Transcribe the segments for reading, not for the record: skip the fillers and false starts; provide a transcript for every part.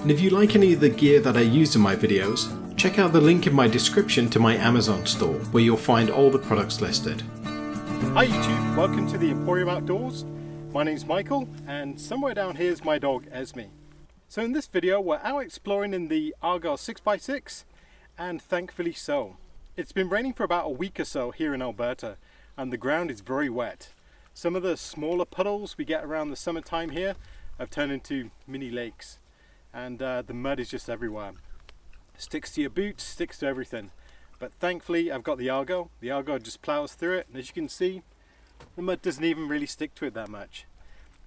And if you like any of the gear that I use in my videos, check out the link in my description to my Amazon store, where you'll find all the products listed. Hi YouTube, welcome to the Emporium Outdoors. My name's Michael, and somewhere down here is my dog Esme. So in this video we're out exploring in the Argo 6x6, and thankfully so. It's been raining for about a week or so here in Alberta, and the ground is very wet. Some of the smaller puddles we get around the summertime here have turned into mini lakes, and the mud is just everywhere. Sticks to your boots, sticks to everything. But thankfully I've got the Argo. The Argo just plows through it, and as you can see, the mud doesn't even really stick to it that much.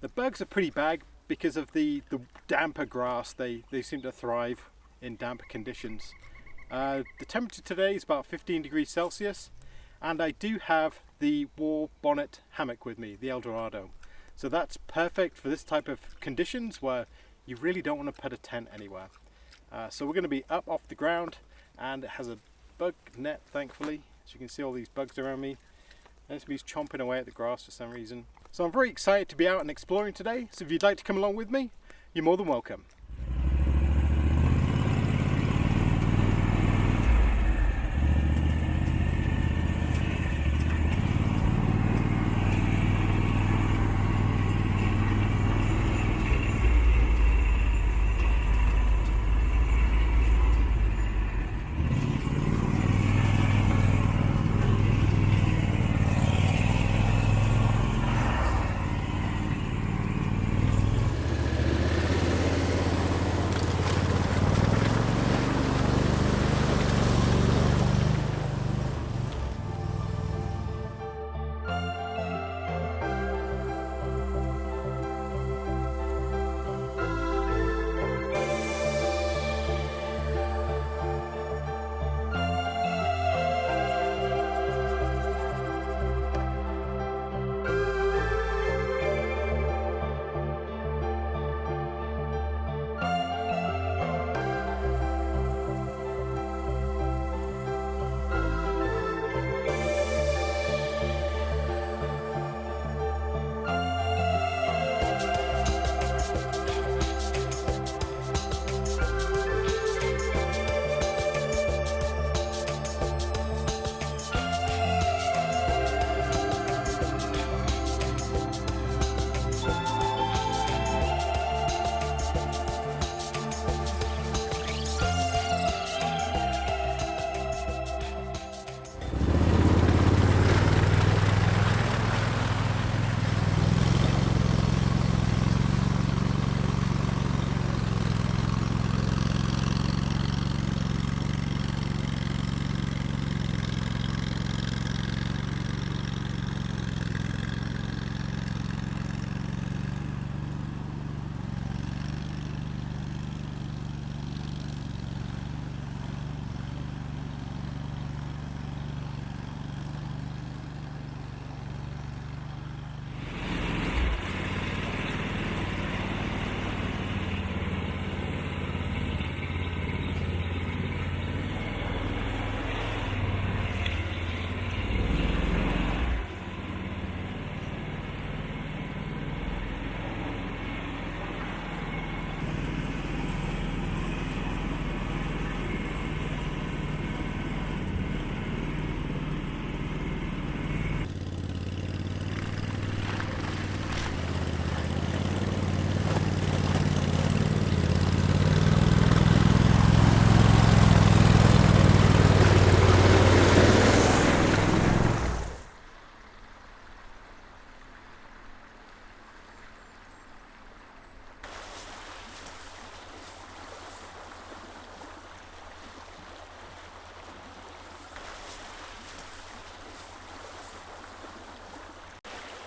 The bugs are pretty bad because of the damper grass. They seem to thrive in damper conditions. The temperature today is about 15 degrees Celsius, and I do have the Warbonnet Hammock with me, the Eldorado. So that's perfect for this type of conditions where you really don't want to put a tent anywhere. So we're going to be up off the ground, and it has a bug net, thankfully. As you can see, all these bugs around me. Esme's chomping away at the grass for some reason. So I'm very excited to be out and exploring today. So if you'd like to come along with me, you're more than welcome.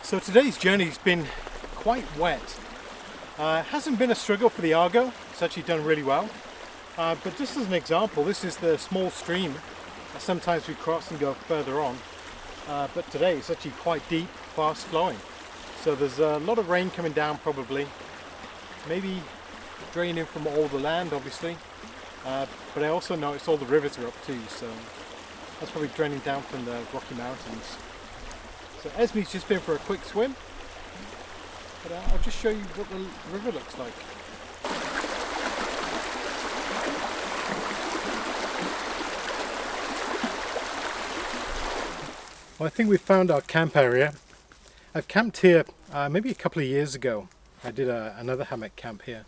So today's journey's been quite wet. It hasn't been a struggle for the Argo. It's actually done really well. But just as an example, this is the small stream that sometimes we cross and go further on. But today it's actually quite deep, fast flowing. So there's a lot of rain coming down probably. Maybe draining from all the land obviously. But I also noticed all the rivers are up too, so that's probably draining down from the Rocky Mountains. So Esme's just been for a quick swim, but I'll just show you what the river looks like. Well, I think we found our camp area. I've camped here maybe a couple of years ago. I did another hammock camp here.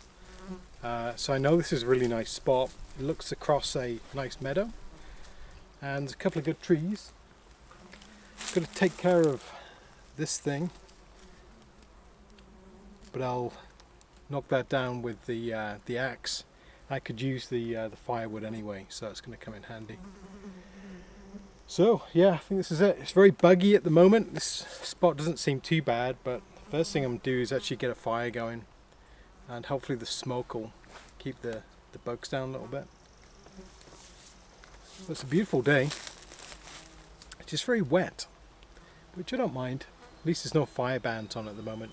So I know this is a really nice spot. It looks across a nice meadow and a couple of good trees. Got to take care of this thing, but I'll knock that down with the axe. I could use the firewood anyway, so that's going to come in handy. So yeah, I think this is it. It's very buggy at the moment. This spot doesn't seem too bad, but the first thing I'm going to do is actually get a fire going, and hopefully the smoke will keep the bugs down a little bit. Well, it's a beautiful day. It's just very wet, which I don't mind. At least there's no fire bans on at the moment.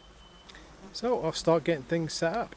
So I'll start getting things set up.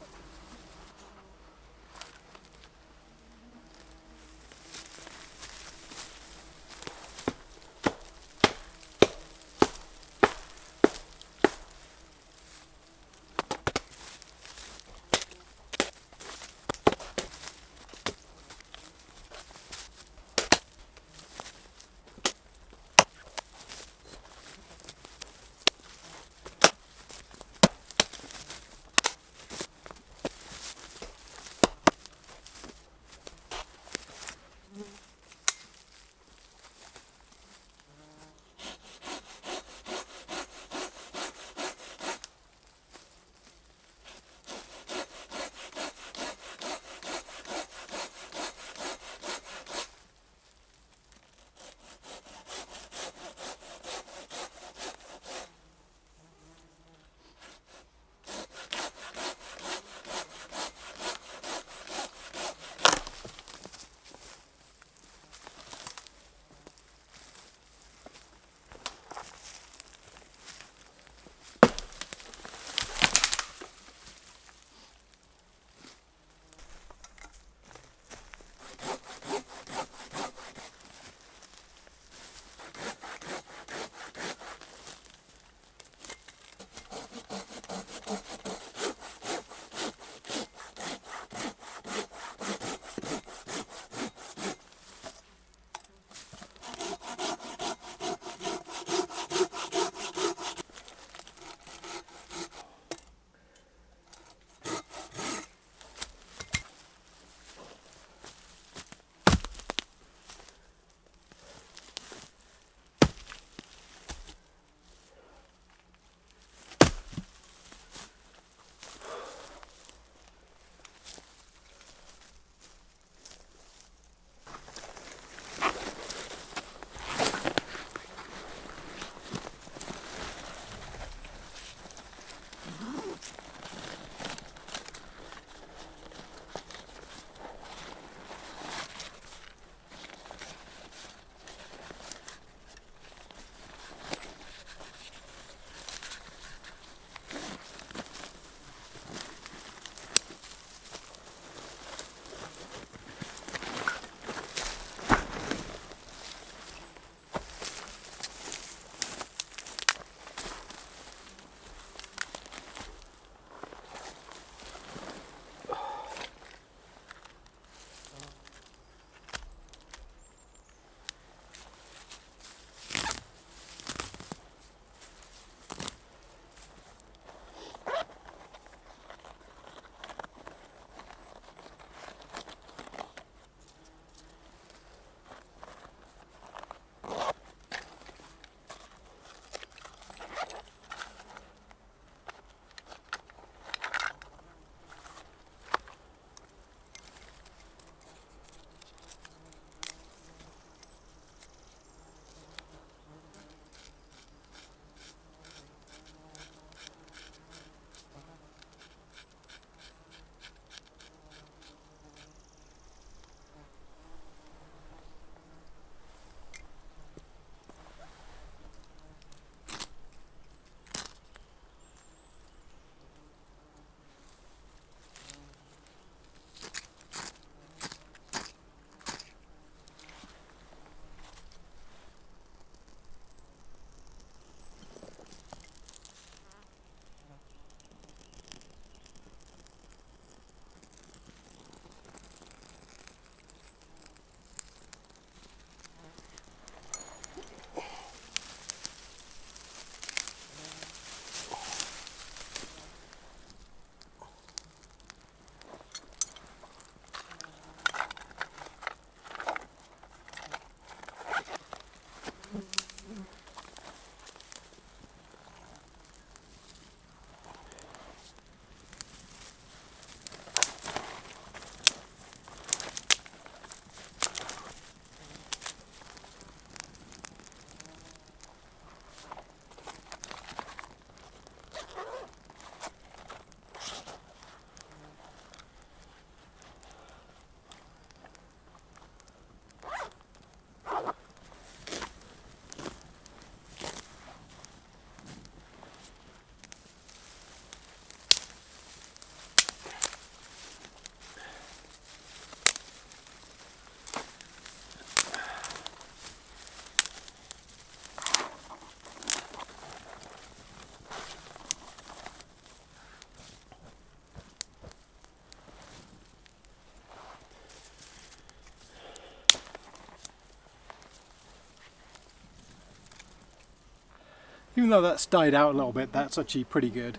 Even though that's died out a little bit, that's actually pretty good.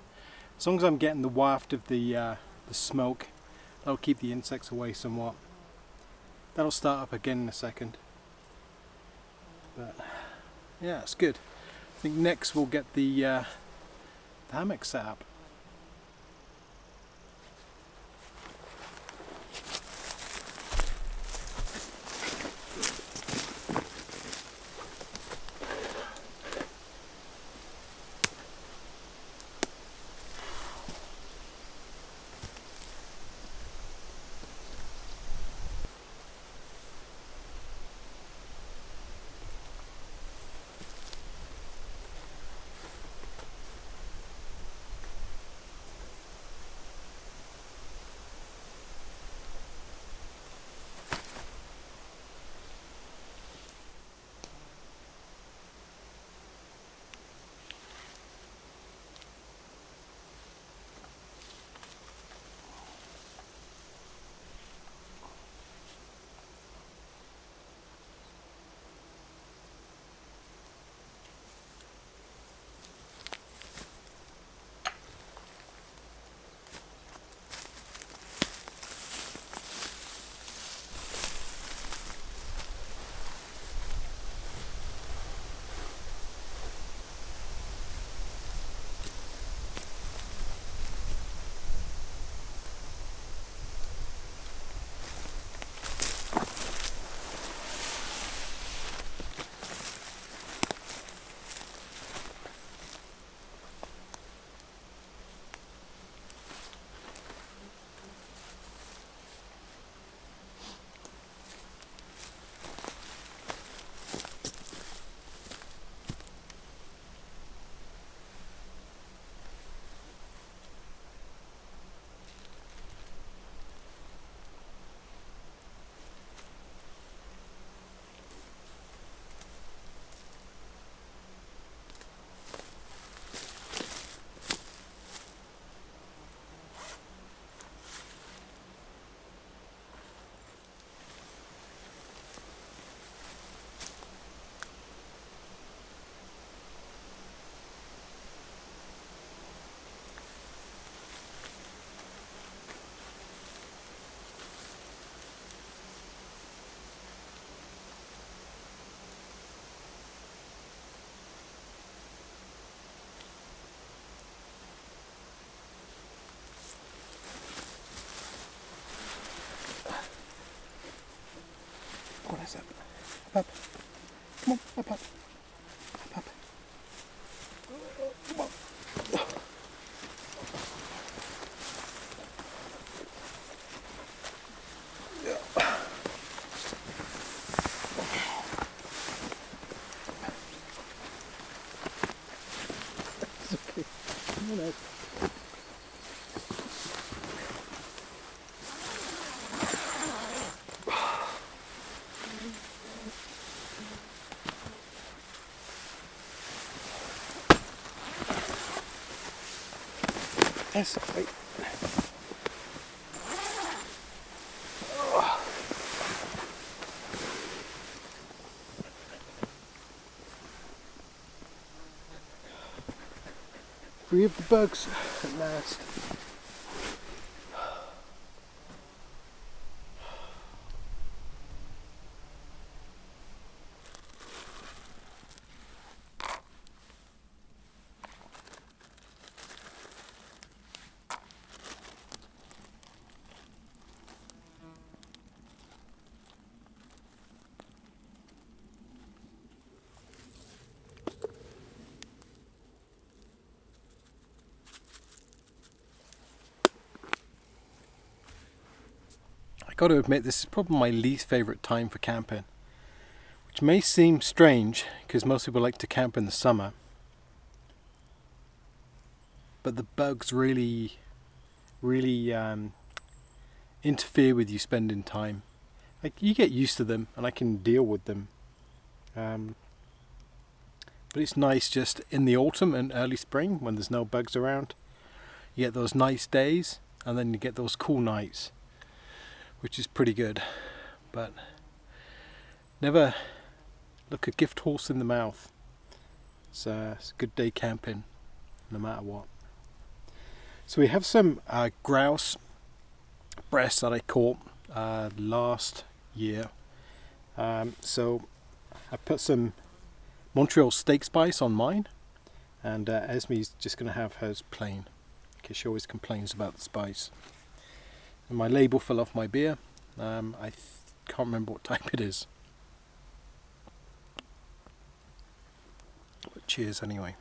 As long as I'm getting the waft of the smoke, that'll keep the insects away somewhat. That'll start up again in a second. But yeah, it's good. I think next we'll get the hammock set up. What is it? Up, up. Come on, up, up. Up, up. Come on. It's okay. Come on out. Yes, wait. Free of the bugs at last. Got to admit, this is probably my least favourite time for camping, which may seem strange because most people like to camp in the summer, but the bugs really interfere with you spending time. Like, you get used to them and I can deal with them, but it's nice just in the autumn and early spring when there's no bugs around. You get those nice days and then you get those cool nights, which is pretty good. But never look a gift horse in the mouth. It's a good day camping, no matter what. So we have some grouse breasts that I caught last year. So I put some Montreal steak spice on mine, and Esme's just going to have hers plain because she always complains about the spice. And my label fell off my beer. I can't remember what type it is. But cheers anyway.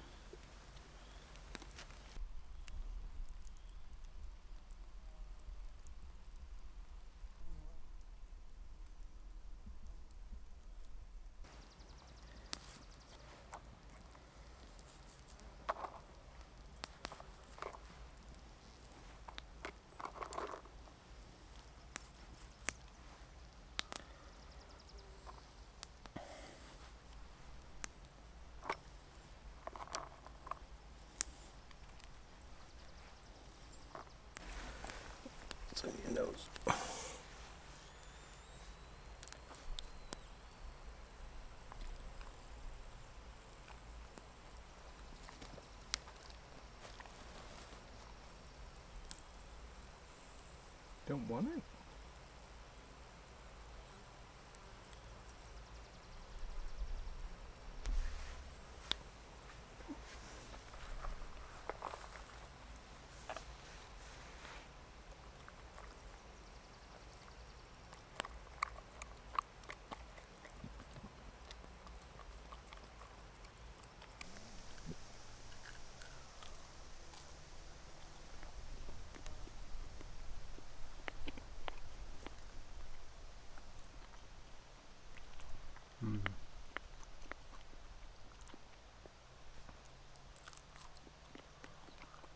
What's on your nose? Don't want it?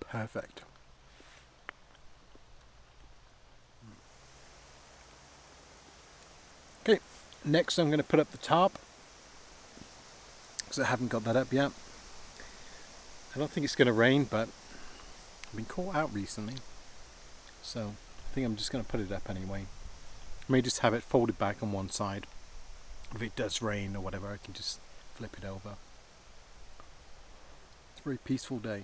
Perfect. Okay, next I'm going to put up the tarp because I haven't got that up yet. I don't think it's going to rain, but I've been caught out recently, so I think I'm just going to put it up anyway. I may just have it folded back on one side. If it does rain or whatever, I can just flip it over. It's a very peaceful day.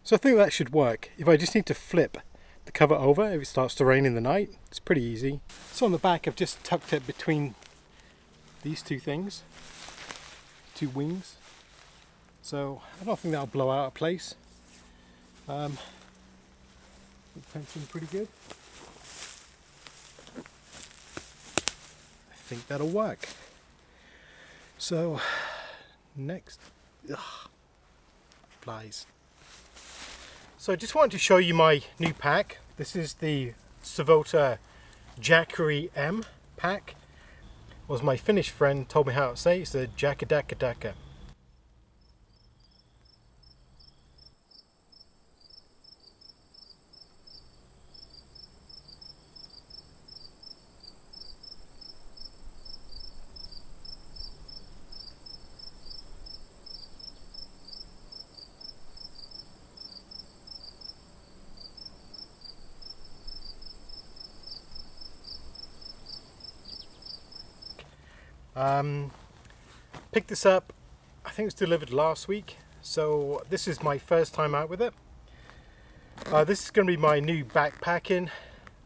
So I think that should work. If I just need to flip the cover over if it starts to rain in the night, it's pretty easy. So on the back I've just tucked it between these two things, two wings. So I don't think that'll blow out of place. It's fencing pretty good. I think that'll work. So next, flies. So I just wanted to show you my new pack. This is the Savotta Jaakari M pack. Was my Finnish friend told me how to say. It's a Jaakadakadaka. Picked this up, I think it was delivered last week, so this is my first time out with it. This is going to be my new backpacking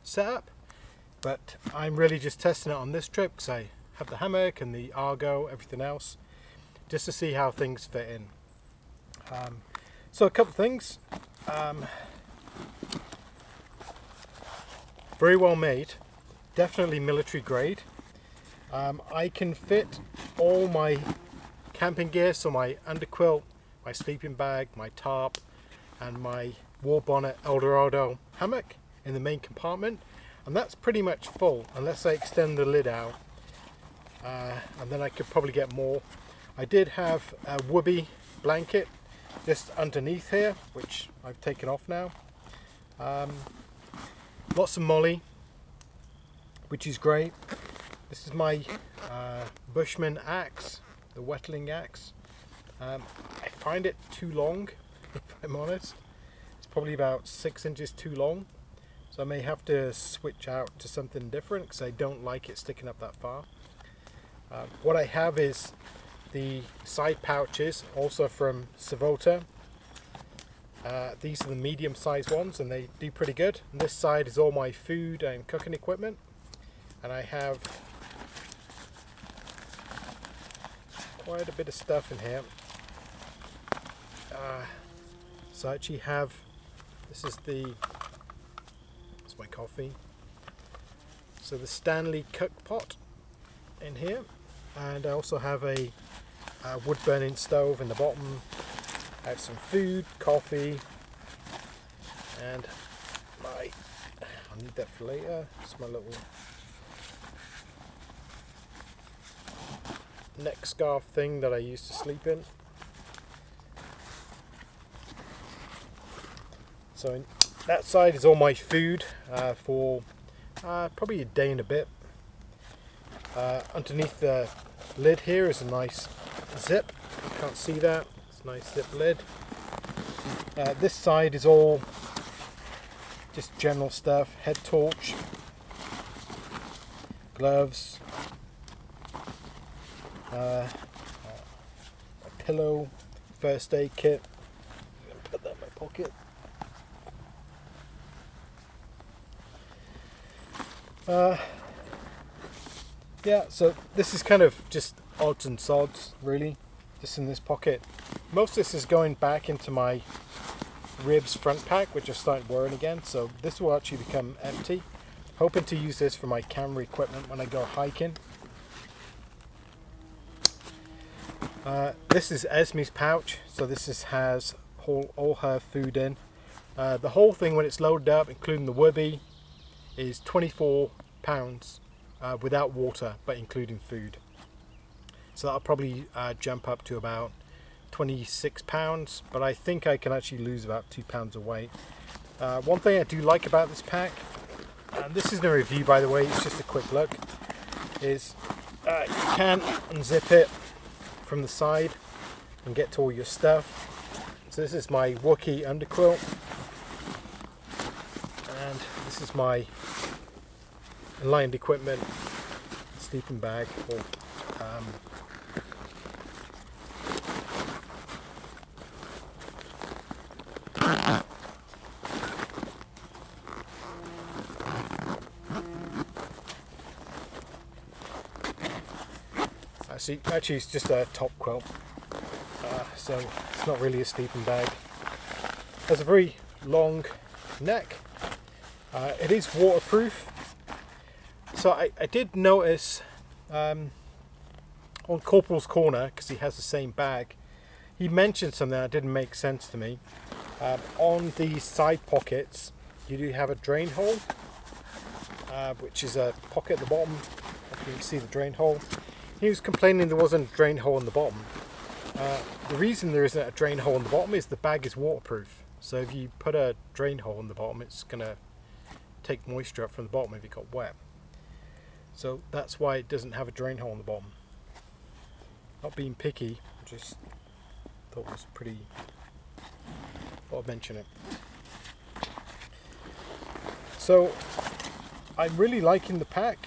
setup, but I'm really just testing it on this trip because I have the hammock and the Argo, everything else, just to see how things fit in. So a couple things. Very well made, definitely military grade. I can fit all my camping gear, so my underquilt, my sleeping bag, my tarp, and my Warbonnet Eldorado hammock in the main compartment, and that's pretty much full unless I extend the lid out, and then I could probably get more. I did have a whoopee blanket just underneath here, which I've taken off now. Lots of molly, which is great. This is my Bushman axe, the whetling axe. I find it too long, if I'm honest. It's probably about 6 inches too long, so I may have to switch out to something different because I don't like it sticking up that far. What I have is the side pouches, also from Savotta. These are the medium-sized ones, and they do pretty good. And this side is all my food and cooking equipment, and I have quite a bit of stuff in here. So I actually have, this is my coffee. So the Stanley cook pot in here, and I also have a wood burning stove in the bottom. I have some food, coffee, and I'll need that for later. It's my little neck scarf thing that I used to sleep in. So in that side is all my food for probably a day and a bit. Underneath the lid here is a nice zip. You can't see that. It's a nice zip lid. This side is all just general stuff. Head torch, gloves, a pillow, first aid kit. I'm gonna put that in my pocket. Yeah, so this is kind of just odds and sods, really, just in this pocket. Most of this is going back into my ribs front pack, which I started wearing again, so this will actually become empty. Hoping to use this for my camera equipment when I go hiking. This is Esme's pouch, so has all her food in. The whole thing, when it's loaded up, including the whoopee, is 24 pounds without water, but including food. So that'll probably jump up to about 26 pounds, but I think I can actually lose about 2 pounds of weight. One thing I do like about this pack, and this isn't a review by the way, it's just a quick look, is you can unzip it from the side and get to all your stuff. So this is my Wookiee underquilt, and this is my lined equipment, sleeping bag, or actually it's just a top quilt, so it's not really a sleeping bag. It has a very long neck. It is waterproof. So I did notice on Corporal's Corner, because he has the same bag, he mentioned something that didn't make sense to me. On the side pockets you do have a drain hole, which is a pocket at the bottom. You can see the drain hole. He was complaining there wasn't a drain hole in the bottom. The reason there isn't a drain hole in the bottom is the bag is waterproof. So if you put a drain hole in the bottom, it's going to take moisture up from the bottom if it got wet. So that's why it doesn't have a drain hole in the bottom. Not being picky, just thought it was pretty, thought I'd mention it. So I'm really liking the pack.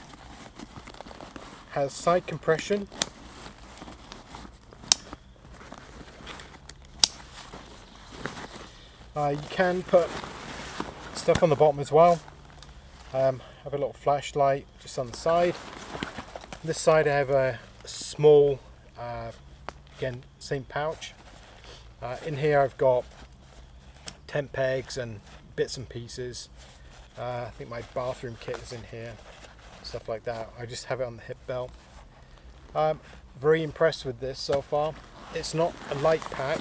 has side compression. You can put stuff on the bottom as well. Have a little flashlight just on the side. This side I have a small, again, same pouch. In here I've got tent pegs and bits and pieces. I think my bathroom kit is in here, stuff like that. I just have it on the hip belt. I'm very impressed with this so far. It's not a light pack,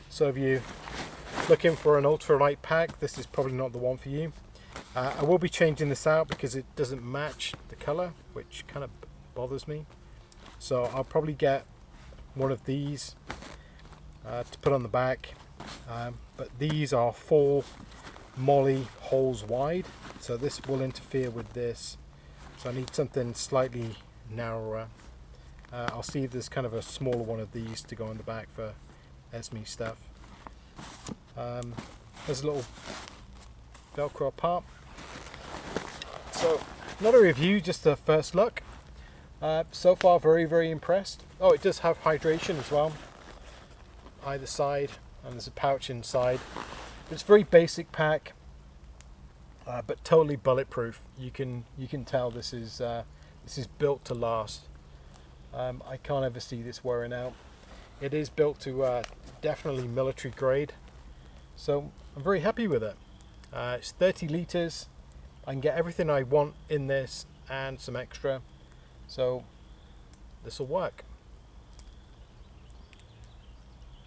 so if you're looking for an ultra light pack, this is probably not the one for you. I will be changing this out because it doesn't match the color, which kind of bothers me. So I'll probably get one of these to put on the back. But these are 4 MOLLE holes wide, so this will interfere with this. So I need something slightly narrower. I'll see if there's kind of a smaller one of these to go on the back for Esme stuff. There's a little Velcro part. So not a review, just a first look. So far very impressed. Oh, it does have hydration as well, either side, and there's a pouch inside. It's a very basic pack, but totally bulletproof. You can tell this is built to last. I can't ever see this wearing out. It is built to definitely military grade, so I'm very happy with it. It's 30 litres. I can get everything I want in this and some extra, so this will work.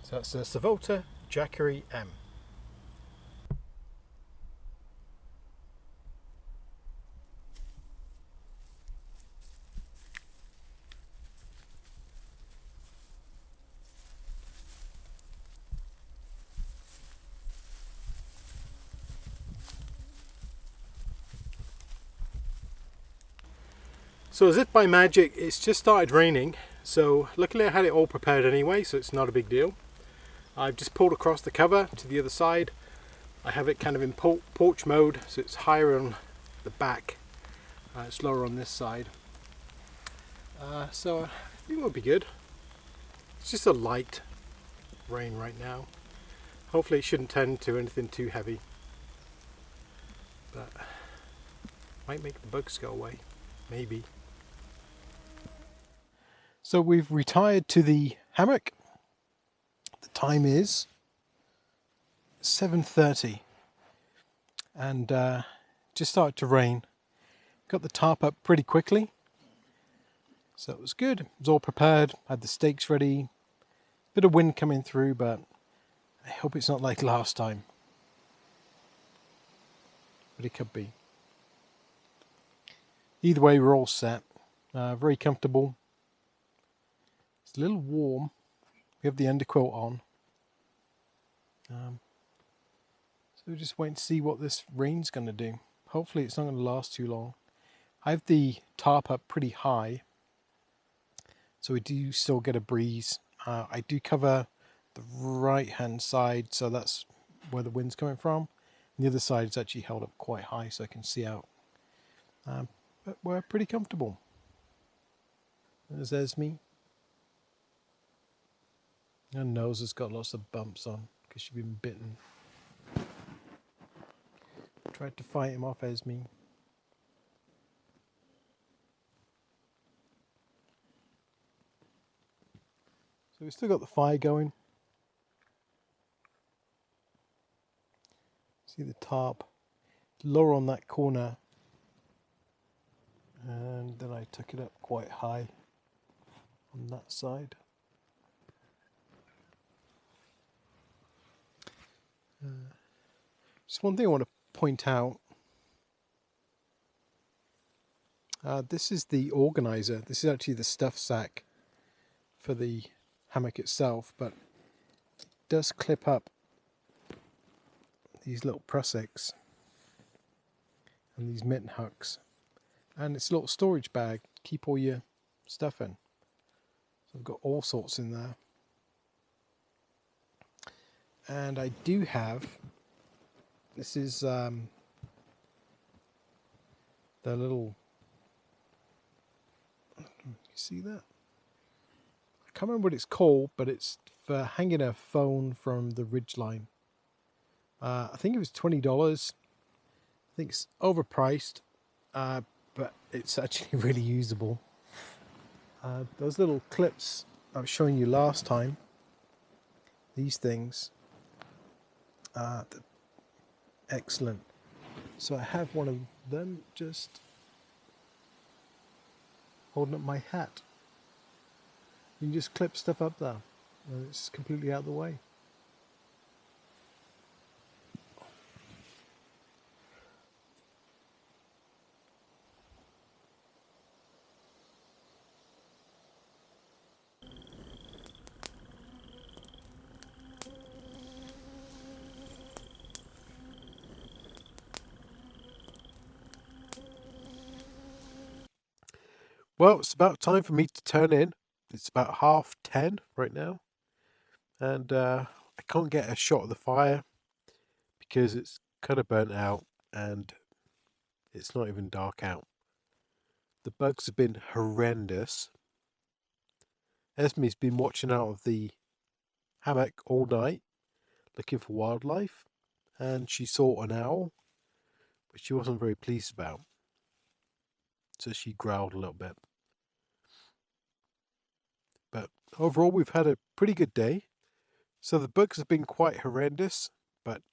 So that's a Savotta Jaakari M. So as if by magic, it's just started raining, so luckily I had it all prepared anyway, so it's not a big deal. I've just pulled across the cover to the other side. I have it kind of in porch mode, so it's higher on the back, it's lower on this side. So I think it'll be good. It's just a light rain right now. Hopefully it shouldn't turn into anything too heavy, but might make the bugs go away, maybe. So we've retired to the hammock. The time is 7:30 and just started to rain. Got the tarp up pretty quickly, so it was good. It was all prepared, had the stakes ready. Bit of wind coming through, but I hope it's not like last time. But it could be. Either way, we're all set. Very comfortable. It's a little warm. We have the underquilt on. So we'll just wait to see what this rain's going to do. Hopefully it's not going to last too long. I have the tarp up pretty high, so we do still get a breeze. I do cover the right hand side, so that's where the wind's coming from. And the other side is actually held up quite high, so I can see out. But we're pretty comfortable. There's Esme. Her nose has got lots of bumps on because she's been bitten. Tried to fight him off, Esme. So we've still got the fire going. See the tarp lower on that corner, and then I took it up quite high on that side. Just one thing I want to point out. This is the organizer. This is actually the stuff sack for the hammock itself, but it does clip up these little prussics and these mitten hooks, and it's a little storage bag to keep all your stuff in. So I've got all sorts in there. And I do have, this is the little, see that? I can't remember what it's called, but it's for hanging a phone from the ridgeline. I think it was $20. I think it's overpriced, but it's actually really usable. Those little clips I was showing you last time, these things, excellent. So I have one of them just holding up my hat. You can just clip stuff up there and it's completely out of the way. Well, it's about time for me to turn in. It's about 10:30 right now, and I can't get a shot of the fire because it's kind of burnt out and it's not even dark out. The bugs have been horrendous. Esme's been watching out of the hammock all night looking for wildlife, and she saw an owl, which she wasn't very pleased about. So she growled a little bit. But overall, we've had a pretty good day. So the bugs have been quite horrendous, but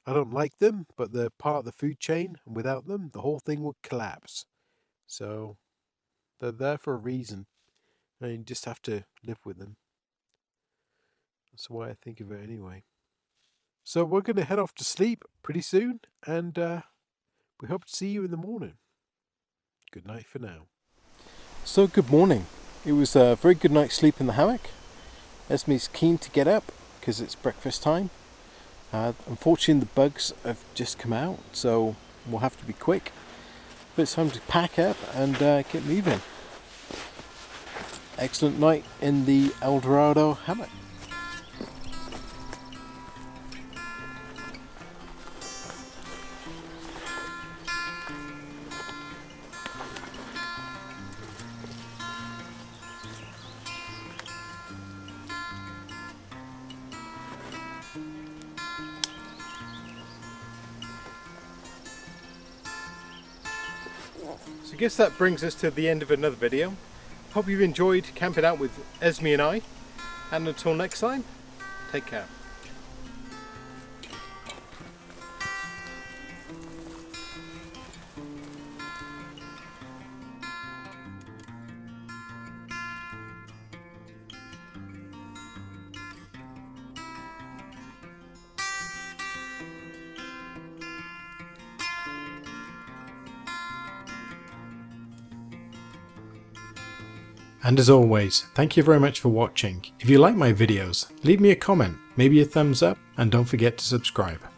I don't like them, but they're part of the food chain, and without them, the whole thing would collapse. So they're there for a reason, and you just have to live with them. That's the way I think of it anyway. So we're going to head off to sleep pretty soon, and we hope to see you in the morning. Good night for now. So good morning. It was a very good night's sleep in the hammock. Esme's keen to get up because it's breakfast time. Unfortunately, the bugs have just come out, so we'll have to be quick. But it's time to pack up and get moving. Excellent night in the Eldorado hammock. So I guess that brings us to the end of another video. Hope you've enjoyed camping out with Esme and I, and until next time, take care. And as always, thank you very much for watching. If you like my videos, leave me a comment, maybe a thumbs up, and don't forget to subscribe.